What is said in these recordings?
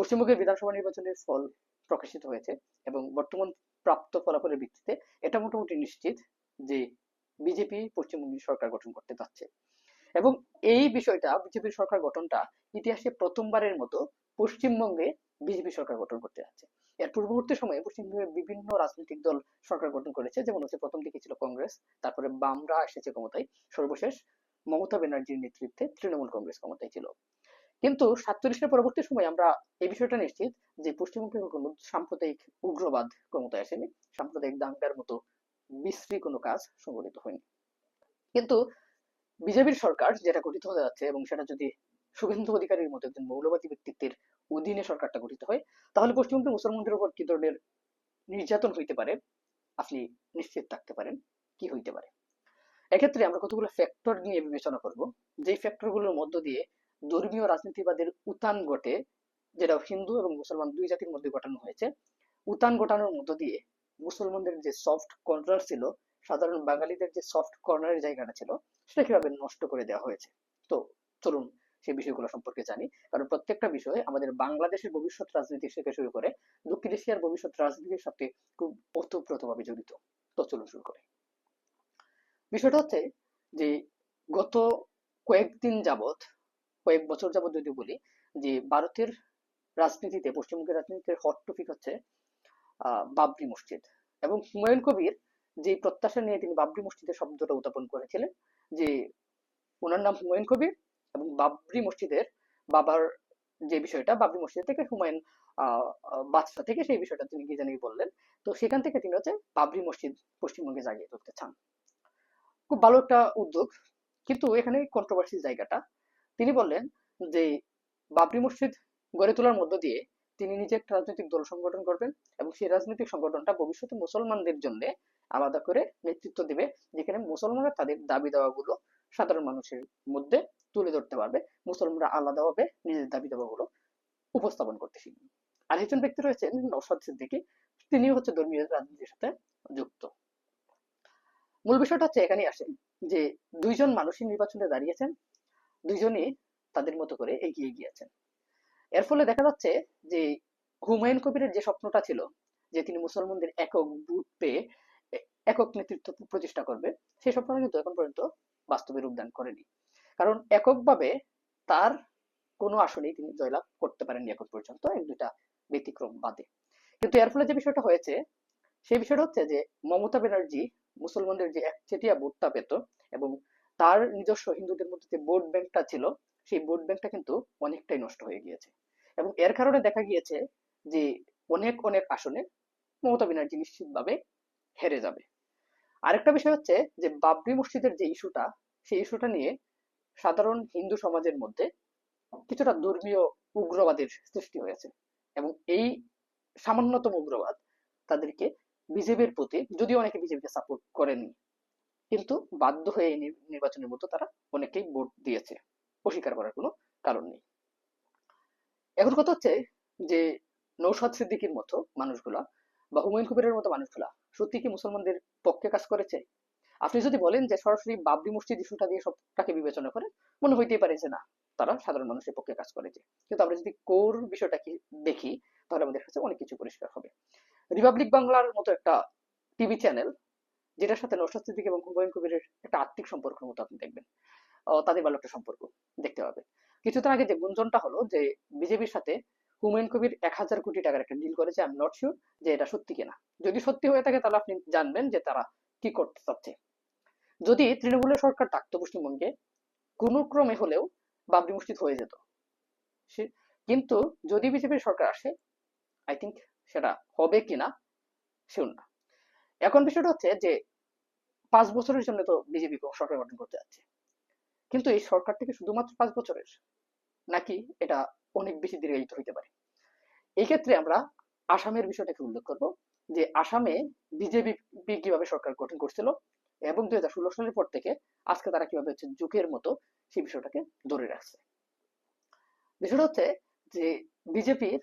পশ্চিমবঙ্গের বিধানসভা নির্বাচনের ফল প্রকাশিত হয়েছে এবং বর্তমান প্রাপ্ত ফলাফলের ভিত্তিতে এটা মোটামুটি নিশ্চিত যে বিজেপি পশ্চিমবঙ্গে সরকার গঠন করতে যাচ্ছে। এবং এই বিষয়টা, বিজেপির সরকার গঠনটা ইতিহাসে প্রথমবারের মতো পশ্চিমবঙ্গে বিজেপি সরকার গঠন করতে যাচ্ছে। এর পূর্ববর্তী সময়ে পশ্চিমবঙ্গের বিভিন্ন রাজনৈতিক দল সরকার গঠন করেছে, যেমন হচ্ছে প্রথম দিকে ছিল কংগ্রেস, তারপরে বামরা এসেছে ক্ষমতায়, সর্বশেষ মমতা ব্যানার্জির নেতৃত্বে তৃণমূল কংগ্রেস ক্ষমতায় ছিল। কিন্তু 47-এর পরবর্তী সময়ে আমরা এই বিষয়টা নিশ্চিত যে পশ্চিমবঙ্গে কোনো সাম্প্রদায়িক উগ্রবাদ ক্ষমতায় আসেনি, সাম্প্রদায়িক দাঙ্গার মতো বিশ্রী কোনো কাজ সংঘটিত হয়নি। কিন্তু বিজেপির সরকার যেটা গঠিত হতে যাচ্ছে, এবং সেটা যদি শুভেন্দু অধিকারীর মতো একজন মৌলবাদী ব্যক্তিত্বের অধীনে সরকারটা গঠিত হয়, তাহলে পশ্চিমবঙ্গের মুসলমানদের উপর কি ধরনের নির্যাতন হইতে পারে আপনি নিশ্চিত থাকতে পারেন কি হইতে পারে। এক্ষেত্রে আমরা কতগুলো ফ্যাক্টর নিয়ে বিবেচনা করব, যেই ফ্যাক্টরগুলোর মধ্য দিয়ে ধর্মীয় রাজনীতিবাদের উত্থান ঘটে, যেটা হিন্দু এবং মুসলমান দুই জাতির মধ্যে ঘটানো হয়েছে। উত্থান ঘটানোর মধ্য দিয়ে মুসলমানদের যে সফট কর্নার ছিল, সাধারণ বাঙালিদের যে সফট কর্নারের জায়গাটা ছিল, সেটা কিভাবে নষ্ট করে দেওয়া হয়েছে। তো চলুন সেই বিষয়গুলো সম্পর্কে জানি, কারণ প্রত্যেকটা বিষয় আমাদের বাংলাদেশের ভবিষ্যৎ রাজনীতি থেকে শুরু করে দক্ষিণ এশিয়ার ভবিষ্যৎ রাজনীতির সাথে খুব ওতপ্রোতভাবে জড়িত। তো চলুন শুরু করি। বিষয়টা হচ্ছে যে গত কয়েকদিন যাবৎ, কয়েক বছর যাবৎ যদি বলি, যে ভারতের রাজনীতিতে, পশ্চিমবঙ্গের রাজনীতিতে হট টপিক হচ্ছে বাবরি মসজিদ। এবং হুমায়ুন কবির যে প্রত্যাশা নিয়ে তিনি বাবরি মসজিদের শব্দটা উত্থাপন করেছিলেন, যে ওনার নাম হুমায়ুন কবির এবং বাবরি মসজিদের বাবার যে বিষয়টা, বাবরি মসজিদ থেকে হুমায়ুন বাদশাহ থেকে সেই বিষয়টা তিনি কি জানি বললেন। তো সেখান থেকে তিনি হচ্ছে বাবরি মসজিদ পশ্চিমবঙ্গে জাগিয়ে তুলতে চান। খুব ভালো একটা উদ্যোগ, কিন্তু এখানে কন্ট্রোভার্সির জায়গাটা, তিনি বললেন যে বাবরি মসজিদ গড়ে তোলার মধ্য দিয়ে তিনি নিজে একটা রাজনৈতিক দল সংগঠন করবেন, এবং সেই রাজনৈতিক সংগঠনটা ভবিষ্যতে মুসলমানদের জন্য আলাদা করে নেতৃত্ব দিবে, যেখানে মুসলমানরা তাদের দাবি দাওয়াগুলো সাধারণ মানুষের মধ্যে তুলে ধরতে পারবে, মুসলমানরা আলাদাভাবে নিজের দাবি দাওয়াগুলো উপস্থাপন করতে শিখবে। আর একজন ব্যক্তি রয়েছেন নওশাদ সিদ্দিকী, তিনি হচ্ছে ধর্মীয় রাজনীতির সাথে যুক্ত। মূল বিষয়টা হচ্ছে এখানেই আসে যে দুইজন মানুষই নির্বাচনে দাঁড়িয়েছেন, দুইজনই তাদের মতো করে এগিয়ে গিয়েছেন। এর ফলে দেখা যাচ্ছে যে হুমায়ুন কবিরের যে স্বপ্নটা ছিল যে তিনি মুসলমানদের একক ভোট পেয়ে একক নেতৃত্ব প্রতিষ্ঠা করবে, সেই স্বপ্নটা কিন্তু এখন পর্যন্ত বাস্তবে রূপদান করেনি। কারণ এককভাবে তার কোনো আসনেই তিনি জয়লাভ করতে পারেননি এখন পর্যন্ত, এক দুইটা ব্যতিক্রম বাদে। কিন্তু এর ফলে যে বিষয়টা হয়েছে, সেই বিষয়টা হচ্ছে যে মমতা ব্যানার্জি মুসলমানদের যে একচেটিয়া ভোটটা পেত, এবং তার নিজস্ব হিন্দুদের মধ্যে যে ভোট ব্যাংকটা ছিল, সেই ভোট ব্যাংকটা কিন্তু অনেকটাই নষ্ট হয়ে গিয়েছে। এবং এর কারণে দেখা গিয়েছে যে অনেক অনেক আসনে মমতা ব্যানার্জি নিশ্চিতভাবে হেরে যাবে। আরেকটা বিষয় হচ্ছে যে বাবরি মসজিদের যে ইস্যুটা, সেই ইস্যুটা নিয়ে সাধারণ হিন্দু সমাজের মধ্যে কিছুটা ধর্মীয় উগ্রবাদের সৃষ্টি হয়েছে, এবং এই সামান্যতম উগ্রবাদ তাদেরকে বিজেপির প্রতি, যদিও অনেকে বিজেপিকে সাপোর্ট করেনি, কিন্তু বাধ্য হয়ে এই নির্বাচনের মতো তারা অনেকেই ভোট দিয়েছে, অস্বীকার করার কোনো কারণ নেই। এখন কথা হচ্ছে যে নৌশাদ সিদ্দিকীর মতো মানুষগুলা বা হুমায়ুন কবিরের মতো মানুষগুলা সত্যি কি মুসলমানদের পক্ষে কাজ করেছে? আপনি যদি বলেন যে সরাসরি বাবরি মসজিদ ইস্যুটা দিয়ে সবটাকে বিবেচনা করেন, মনে হইতেই পারে যে না, তারা সাধারণ মানুষের পক্ষে কাজ করেছে। কিন্তু আমরা যদি কোর বিষয়টাকে দেখি, তাহলে আমাদের কাছে অনেক কিছু পরিষ্কার হবে। রিপাবলিক বাংলার মতো একটা টিভি চ্যানেল, যেটার সাথে নওশাদ সিদ্দিকী এবং হুমায়ুন কবিরের একটা আত্মিক সম্পর্কের মতো আপনি দেখবেন, তাদের ভালো একটা সম্পর্ক দেখতে পাবে। কিছুদিন আগে যে গুঞ্জনটা হলো যে বিজেপির সাথে হুমায়ুন কবির 1,000 কোটি টাকার একটা ডিল করেছে, আই এম নট শিওর যে এটা সত্যি কিনা। যদি সত্যি হয়ে থাকে তাহলে আপনি জানবেন যে তারা কি করতে চাচ্ছে। যদি তৃণমূলের সরকার থাকতো পশ্চিমবঙ্গে, কোনো ক্রমে হলেও বাবরি মসজিদ হয়ে যেত। কিন্তু যদি বিজেপির সরকার আসে, আই থিঙ্ক সেটা হবে কিনা শিওর না। এখন বিষয়টা হচ্ছে যে 5 বছরের জন্য তো বিজেপি সরকার গঠন করতে যাচ্ছে, কিন্তু এই সরকার থেকে শুধুমাত্র 5 বছরের, নাকি এটা অনেক বেশি দীর্ঘায়িত হইতে পারে। এই ক্ষেত্রে আমরা আসামের বিষয়টাকে উল্লেখ করব, যে আসামে বিজেপি কিভাবে সরকার গঠন করছিল, এবং 2016 সালের পর থেকে আজকে তারা কিভাবে হচ্ছে যুগের মতো সেই বিষয়টাকে ধরে রাখছে। বিষয়টা হচ্ছে যে বিজেপির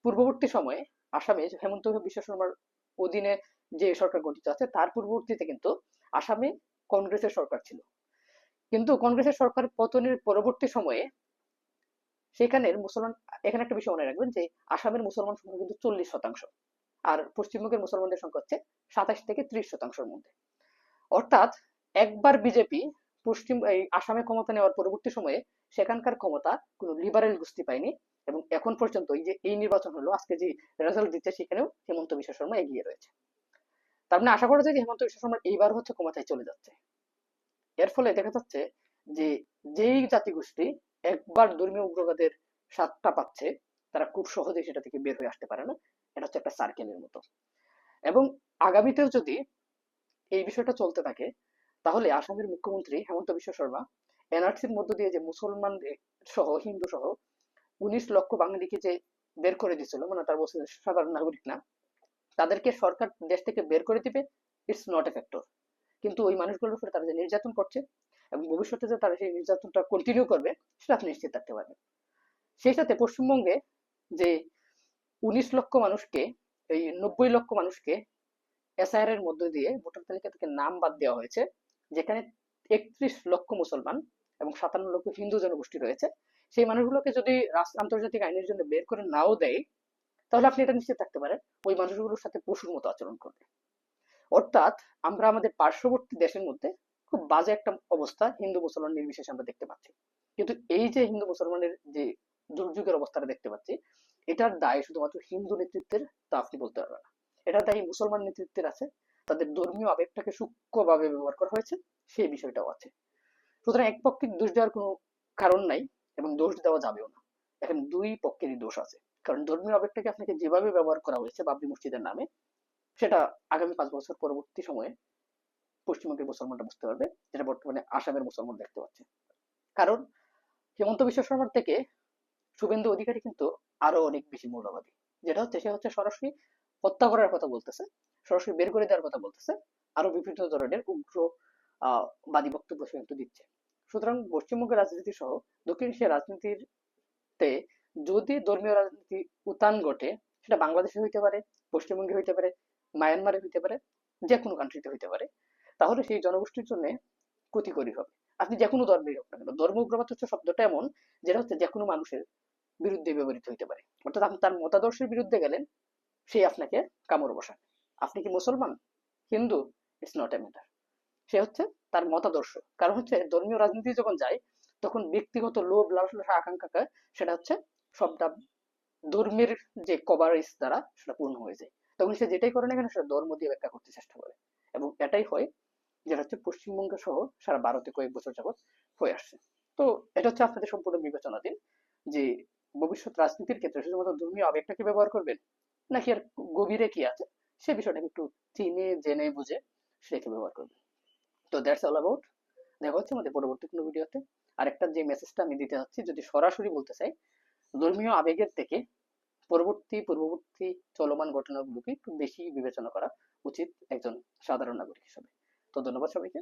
পূর্ববর্তী সময়ে আসামে হেমন্ত বিশ্ব শর্মার অধীনে যে সরকার গঠিত আছে, তার পূর্ববর্তীতে কিন্তু আসামে কংগ্রেসের সরকার ছিল। কিন্তু কংগ্রেসের সরকার পতনের পরবর্তী সময়ে সেখানের মুসলমান, এখানে একটা বিষয় মনে রাখবেন যে আসামের মুসলমান সংখ্যা কিন্তু 40%, আর পশ্চিমবঙ্গের মুসলমানদের সংখ্যা হচ্ছে 27 থেকে 30%-র মধ্যে। অর্থাৎ একবার বিজেপি এই আসামে ক্ষমতা নেওয়ার পরবর্তী সময়ে সেখানকার ক্ষমতা কোনো লিবারেল গোষ্ঠী পায়নি, এবং এখন পর্যন্ত এই যে এই নির্বাচন হলো, আজকে যে রেজাল্ট দিচ্ছে সেখানেও হেমন্ত বিশ্ব শর্মা এগিয়ে রয়েছে। তার মানে আশা করা যায় যে হেমন্ত বিশ্ব শর্মা এইবার হচ্ছে ক্ষমতায় চলে যাচ্ছে। এর ফলে দেখা যাচ্ছে যে যেই জাতিগোষ্ঠী একবার ধর্মীয় উগ্রবাদের স্বাদটা পাচ্ছে, তারা খুব সহজেই সেটা থেকে বের হয়ে আসতে পারে না। এটা হচ্ছে একটা সার্কেলের মতো। এবং আগামীতেও যদি এই বিষয়টা চলতে থাকে, তাহলে আসামের মুখ্যমন্ত্রী হেমন্ত বিশ্ব শর্মা এনআরসির মধ্য দিয়ে যে মুসলমান সহ হিন্দু সহ 19 লক্ষ বাঙালিকে যে বের করে দিয়েছিল, মানে তার বলছে সাধারণ নাগরিক না, তাদেরকে সরকার দেশ থেকে বের করে দিবে, ইটস নট এ ফ্যাক্টর। কিন্তু ওই মানুষগুলোর উপরে তারা যে নির্যাতন করছে এবং ভবিষ্যতে যে তারা সেই নির্যাতনটা কন্টিনিউ করবে, সেটা আপনি নিশ্চিত থাকতে পারবেন। সেই সাথে পশ্চিমবঙ্গে যে 19 লক্ষ মানুষকে, এই 90 লক্ষ মানুষকে এসআইআর এর মধ্য দিয়ে ভোটার তালিকা থেকে নাম বাদ দেওয়া হয়েছে, যেখানে 31 লক্ষ মুসলমান এবং 57 লক্ষ হিন্দু জনগোষ্ঠী রয়েছে, সেই মানুষগুলোকে যদি আন্তর্জাতিক আইনের জন্য বের করে নাও দেয়, তাহলে আপনি এটা নিশ্চিত থাকতে পারেন ওই মানুষগুলোর সাথে পশুর মতো আচরণ করবে। অর্থাৎ আমরা আমাদের পার্শ্ববর্তী দেশের মধ্যে খুব বাজে একটা অবস্থা হিন্দু মুসলমান নির্বিশেষে আমরা দেখতে পাচ্ছি। কিন্তু এই যে হিন্দু মুসলমানের যে দুর্যোগের অবস্থাটা দেখতে পাচ্ছি, এটার দায় শুধুমাত্র হিন্দু নেতৃত্বের তা আপনি বলতে পারবেন না। এটার দায়ী মুসলমান নেতৃত্বের আছে, তাদের ধর্মীয় আবেগটাকে সূক্ষ্মভাবে ব্যবহার করা হয়েছে, সেই বিষয়টাও আছে। সুতরাং এক পক্ষে দোষ দেওয়ার কোনো কারণ নাই, এবং দোষ দেওয়া যাবেও না। এখন দুই পক্ষেরই দোষ আছে, কারণ ধর্মীয় আবেগটাকে আপনাকে যেভাবে ব্যবহার করা হয়েছে বাবরি মসজিদের নামে, সেটা আগামী 5 বছর পরবর্তী সময়ে পশ্চিমবঙ্গের মুসলমানরা বুঝতে পারবে, যেটা বর্তমানে আসামের মুসলমান দেখতে পাচ্ছে। কারণ হেমন্ত বিশ্ব শর্মার থেকে শুভেন্দু অধিকারী কিন্তু আরো অনেক বেশি মৌলবাদী। যেটা হচ্ছে, সে হচ্ছে সরাসরি হত্যা করার কথা বলতেছে, সরাসরি বের করে দেওয়ার কথা বলতেছে, আরো বিভিন্ন ধরনের উগ্র বাদী বক্তব্য সে কিন্তু দিচ্ছে। সুতরাং পশ্চিমবঙ্গের রাজনীতি সহ দক্ষিণ এশিয়ার রাজনীতিতে যদি ধর্মীয় রাজনীতি উত্থান ঘটে, সেটা বাংলাদেশে হইতে পারে, পশ্চিমবঙ্গে হইতে পারে, মায়ানমারে হইতে পারে, যে কোনো কান্ট্রিতে হইতে পারে, তাহলে সেই জনগোষ্ঠীর জন্য ক্ষতিকরী হবে। আপনি যে কোনো ধর্মের হোক না কেন, ধর্ম উগ্রবাদ হচ্ছে শব্দটা এমন, যেটা হচ্ছে যে কোনো মানুষের বিরুদ্ধে ব্যবহৃত হইতে পারে। অর্থাৎ আপনি তার মতাদর্শের বিরুদ্ধে গেলেন, সে আপনাকে কামড় বসান। আপনি কি মুসলমান, Hindu, it's not a matter. সে হচ্ছে তার মতাদর্শ। কারণ হচ্ছে ধর্মীয় রাজনীতি যখন যায়, তখন ব্যক্তিগত লোভ লালসা আকাঙ্ক্ষা, সেটা হচ্ছে সবটা ধর্মের যে কভারেজ দ্বারা সেটা পূর্ণ হয়ে যায়। তখন সে যেটাই করে না কেন সেটা ধর্ম দিয়ে ব্যাখ্যা করতে চেষ্টা করে, এবং এটাই হয় যেটা হচ্ছে পশ্চিমবঙ্গ সহ সারা ভারতে কয়েক বছর যাবৎ হয়ে আসছে। তো এটা হচ্ছে আপনাদের সম্পূর্ণ বিবেচনাধীন যে ভবিষ্যৎ রাজনীতির ক্ষেত্রে শুধুমাত্র ধর্মীয় আবেগটাকে ব্যবহার করবেন, নাকি আর গভীরে কি আছে সে বিষয়টাকে একটু চিনে জেনে বুঝে সেটাকে ব্যবহার করবেন। তো দ্যাটস অল অ্যাবাউট। দেখা হচ্ছে আমাদের পরবর্তী কোনো ভিডিওতে। আরেকটা যে মেসেজটা আমি দিতে চাচ্ছি, যদি সরাসরি বলতে চাই, ধর্মীয় আবেগের থেকে পূর্ববর্তী চলমান ঘটনাগুলোকে একটু বেশি বিবেচনা করা উচিত একজন সাধারণ নাগরিক হিসেবে। তো ধন্যবাদ সবাইকে।